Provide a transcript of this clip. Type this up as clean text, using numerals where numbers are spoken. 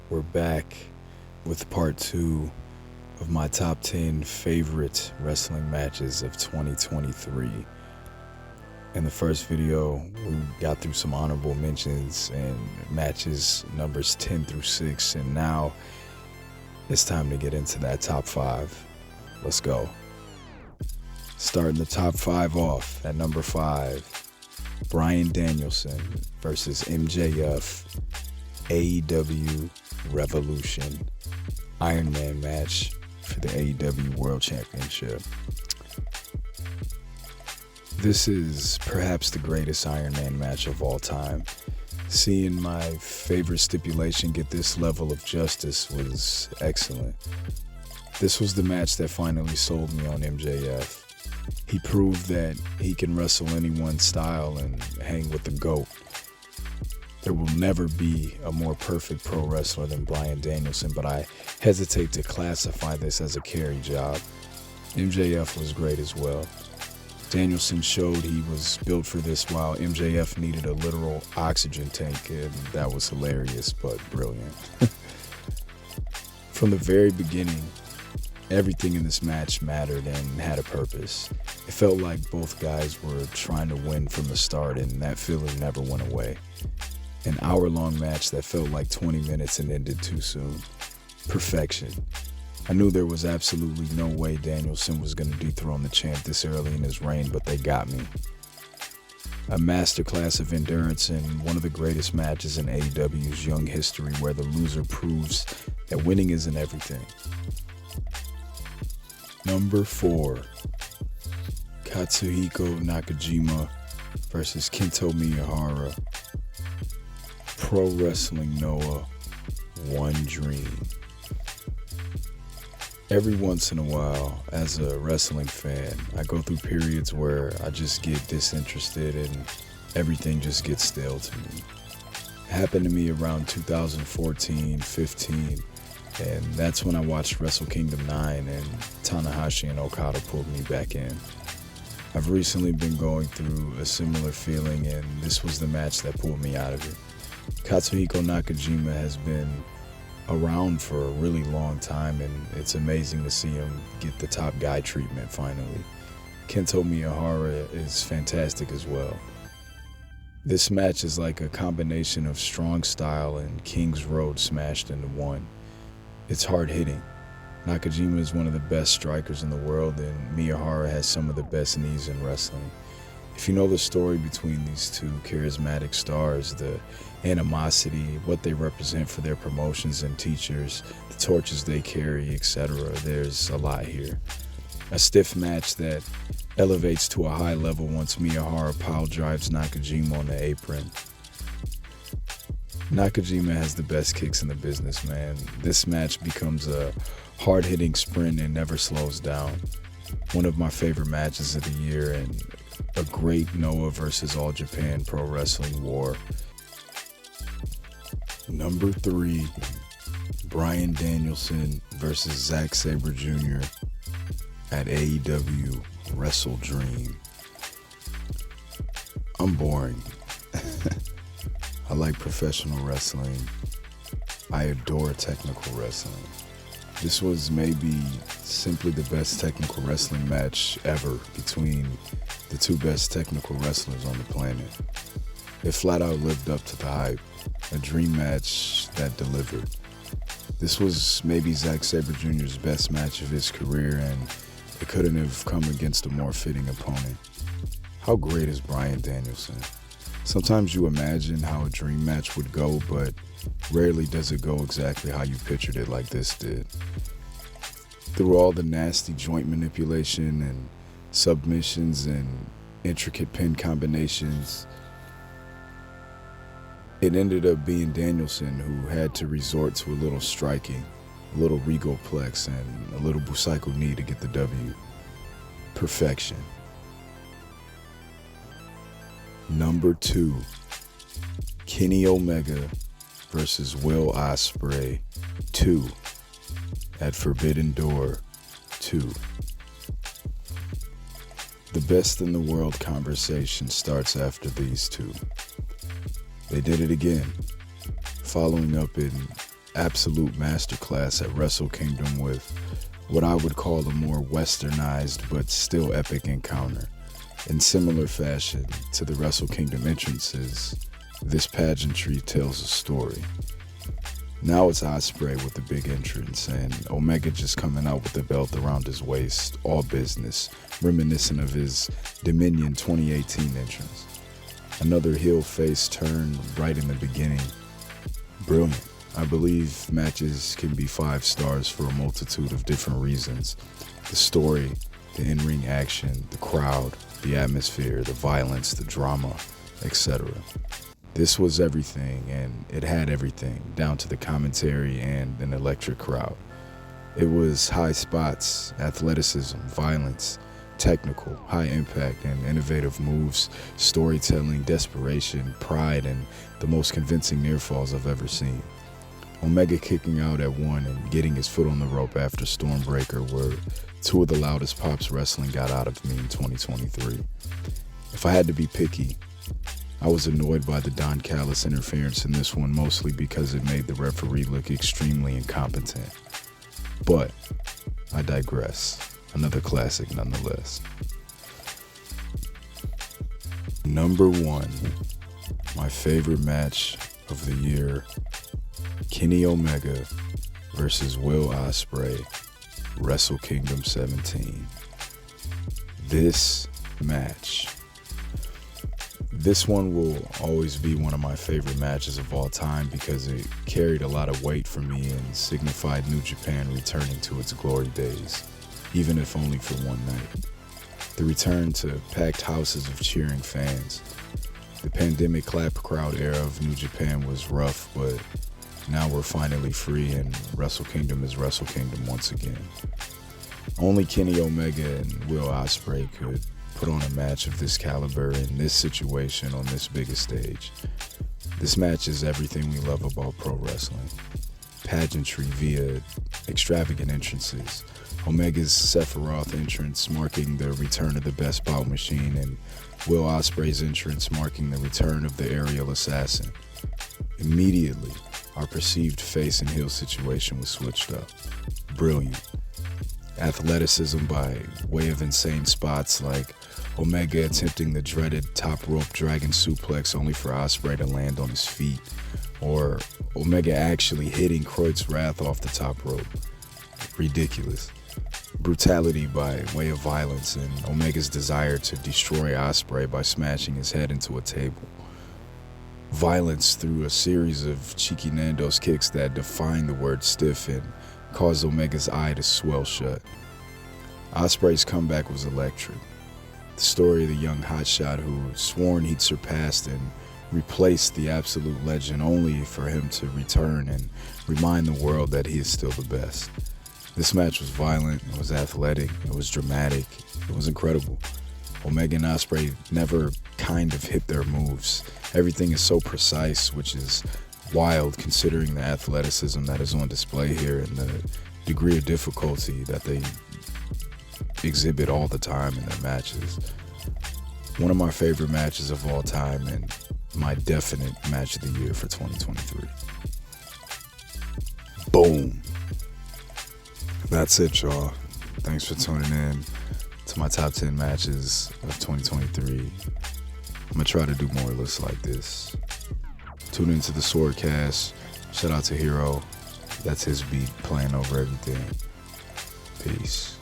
We're back with part two of my top 10 favorite wrestling matches of 2023. In the first video, we got through some honorable mentions and matches numbers 10 through 6, and now it's time to get into that top 5. Let's go. Starting the top 5 off at number 5, Bryan Danielson versus MJF, AEW Revolution Iron Man match for the AEW World Championship. This is perhaps the greatest Iron Man match of all time. Seeing my favorite stipulation get this level of justice was excellent. This was the match that finally sold me on MJF. He proved that he can wrestle anyone's style and hang with the GOAT. There will never be a more perfect pro wrestler than Bryan Danielson, but I hesitate to classify this as a carry job. MJF was great as well. Danielson showed he was built for this while MJF needed a literal oxygen tank, and that was hilarious but brilliant. From the very beginning, everything in this match mattered and had a purpose. It felt like both guys were trying to win from the start, and that feeling never went away. An hour-long match that felt like 20 minutes and ended too soon. Perfection. I knew there was absolutely no way Danielson was going to dethrone the champ this early in his reign, but they got me. A masterclass of endurance and one of the greatest matches in AEW's young history, where the loser proves that winning isn't everything. Number 4, Katsuhiko Nakajima versus Kento Miyahara. Pro Wrestling Noah, one dream. Every once in a while, as a wrestling fan, I go through periods where I just get disinterested and everything just gets stale to me. It happened to me around 2014-15, and that's when I watched Wrestle Kingdom 9 and Tanahashi and Okada pulled me back in. I've recently been going through a similar feeling, and this was the match that pulled me out of it. Katsuhiko Nakajima has been around for a really long time, and it's amazing to see him get the top guy treatment finally. Kento Miyahara is fantastic as well. This match is like a combination of strong style and King's Road smashed into one. It's hard-hitting. Nakajima is one of the best strikers in the world, and Miyahara has some of the best knees in wrestling. If you know the story between these two charismatic stars, the animosity, what they represent for their promotions and teachers, the torches they carry, etc., there's a lot here. A stiff match that elevates to a high level once Miyahara pile drives Nakajima on the apron. Nakajima has the best kicks in the business, man. This match becomes a hard-hitting sprint and never slows down. One of my favorite matches of the year, and a great Noah versus All Japan Pro Wrestling war. Number 3, Bryan Danielson versus Zack Sabre Jr. at AEW Wrestle Dream. I'm boring. I like professional wrestling. I adore technical wrestling. This was maybe simply the best technical wrestling match ever between the two best technical wrestlers on the planet. It flat out lived up to the hype. A dream match that delivered. This was maybe Zack Sabre Jr.'s best match of his career, and it couldn't have come against a more fitting opponent. How great is Bryan Danielson? Sometimes you imagine how a dream match would go, but rarely does it go exactly how you pictured it like this did. Through all the nasty joint manipulation and submissions and intricate pin combinations, it ended up being Danielson who had to resort to a little striking, a little Regal Plex, and a little Busaiku knee to get the W. Perfection. Number 2, Kenny Omega versus Will Ospreay 2 at Forbidden Door 2. The best in the world conversation starts after these two. They did it again, following up in absolute masterclass at Wrestle Kingdom with what I would call a more westernized but still epic encounter. In similar fashion to the Wrestle Kingdom entrances, this pageantry tells a story. Now it's Ospreay with the big entrance, and Omega just coming out with the belt around his waist, all business, reminiscent of his Dominion 2018 entrance. Another heel face turn right in the beginning. Brilliant. I believe matches can be 5 stars for a multitude of different reasons. The story, the in-ring action, the crowd, the atmosphere, the violence, the drama, etc. This was everything, and it had everything, down to the commentary and an electric crowd. It was high spots, athleticism, violence, technical, high impact, and innovative moves, storytelling, desperation, pride, and the most convincing near falls I've ever seen. Omega kicking out at 1 and getting his foot on the rope after Stormbreaker were 2 of the loudest pops wrestling got out of me in 2023. If I had to be picky, I was annoyed by the Don Callis interference in this one, mostly because it made the referee look extremely incompetent. But I digress. Another classic nonetheless. Number 1, my favorite match of the year, Kenny Omega versus Will Ospreay, Wrestle Kingdom 17. This match. This one will always be one of my favorite matches of all time because it carried a lot of weight for me and signified New Japan returning to its glory days, even if only for one night. The return to packed houses of cheering fans. The pandemic clap crowd era of New Japan was rough, but now we're finally free and Wrestle Kingdom is Wrestle Kingdom once again. Only Kenny Omega and Will Ospreay could put on a match of this caliber in this situation on this biggest stage. This match is everything we love about pro wrestling. Pageantry via extravagant entrances. Omega's Sephiroth entrance marking the return of the Best Bout Machine, and Will Ospreay's entrance marking the return of the aerial assassin. Immediately, our perceived face and heel situation was switched up. Brilliant. Athleticism by way of insane spots like Omega attempting the dreaded top rope dragon suplex only for Ospreay to land on his feet, or Omega actually hitting Croyd's Wrath off the top rope. Ridiculous. Brutality by way of violence and Omega's desire to destroy Ospreay by smashing his head into a table. Violence through a series of cheeky Nando's kicks that define the word stiff and caused Omega's eye to swell shut. Ospreay's comeback was electric. The story of the young hotshot who sworn he'd surpassed and replaced the absolute legend only for him to return and remind the world that he is still the best. This match was violent, it was athletic, it was dramatic, it was incredible. Omega and Ospreay never kind of hit their moves. Everything is so precise, which is wild considering the athleticism that is on display here and the degree of difficulty that they exhibit all the time in their matches. One of my favorite matches of all time and my definite match of the year for 2023. Boom. That's it, y'all. Thanks for tuning in to my top 10 matches of 2023. I'm gonna try to do more lists like this. Tune into the Swordcast. Shout out to Hero. That's his beat playing over everything. Peace.